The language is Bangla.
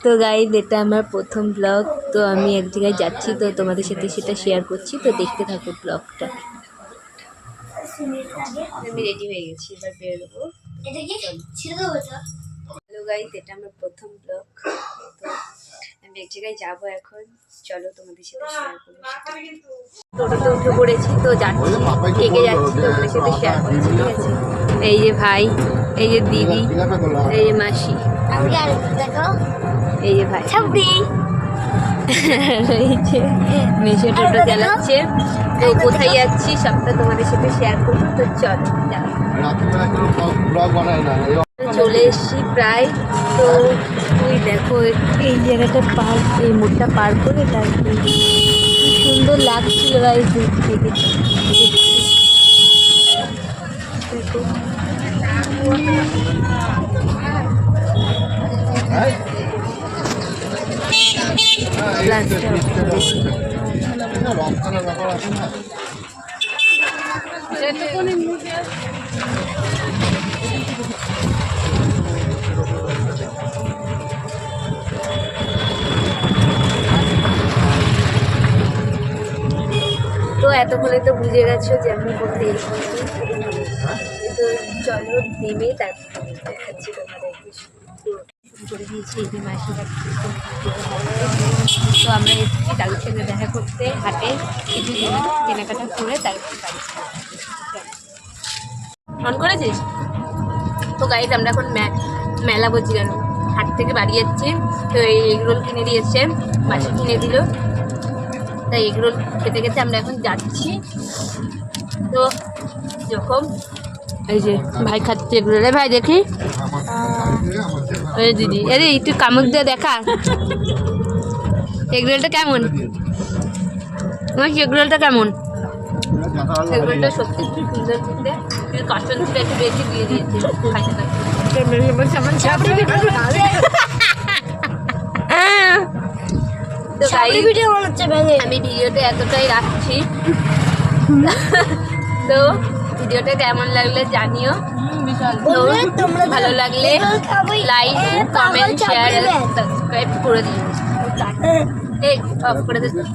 তো গাইজ এটা আমার প্রথম ব্লগ। তো আমি এক জায়গায় যাচ্ছি, তো তোমাদের সাথে সেটা শেয়ার করছি, তো দেখতে থাকো ব্লগটা। আমি রেডি হয়ে গেছি, এবার বেরোবো। হ্যালো গাইজ, এটা আমার প্রথম ব্লগ। তো আমি এক জায়গায় যাবো এখন, চলো তোমাদের সাথে শেয়ার করবো। টোটোতে উঠে পড়েছি, তো যাচ্ছি, এগিয়ে যাচ্ছি, তোমাদের সাথে শেয়ার করছি, ঠিক আছে। এই যে ভাই, এই যে দিদি, এই যে মাসি, এই যে ভাই, এই যে মেশো টোটো চালাচ্ছে। তো কোথায় যাচ্ছি সবটা তোমাদের সাথে শেয়ার করবো, তো চলো যাও। চলে এসছি প্রায়। তো ওই দেখো এই জায়গাটা পার, এই মোড়টা পার করে তারপরে কি সুন্দর লাগছিল ভাই দূর থেকে। তো এতক্ষণে তো বুঝে গেছো যে আমি কোথায় এসেছি। তো চলো নেমে তারপর দেখাচ্ছি তোমাদেরকে। করে দিয়েছি এই যে মাসিরা। তো আমরা এসেছি দাদুর সঙ্গে দেখা করতে, হাটে কিছু জিনিস কেনাকাটা করে তারপর বাড়ি অন করেছিস। তো গাইজ আমরা এখন মেলা বলছি কেন, হাট থেকে বাড়ি যাচ্ছি। তো এই এগরোল কিনে দিয়েছে, মাসি কিনে দিল। তাই এগরোল খেতে খেতে আমরা এখন যাচ্ছি। তো যখন এই যে ভাই খাচ্ছে এগরোল, ভাই দেখি, এই দিদি, আরে একটু কামড় দিয়ে দেখা এগরোলটা কেমন, আমার এগরোলটা কেমন। এগরোলটা সত্যি খুব সুন্দর খেতে, কিন্তু কাঁচনটা একটু বেশি দিয়ে দিয়েছে আমি ভিডিওটা এতটাই রাখছি। তো ভিডিওটা কেমন লাগলে জানিও। ভালো লাগলে লাইক, কমেন্ট, শেয়ার, সাবস্ক্রাইব করে দিও। অফ করে দিও।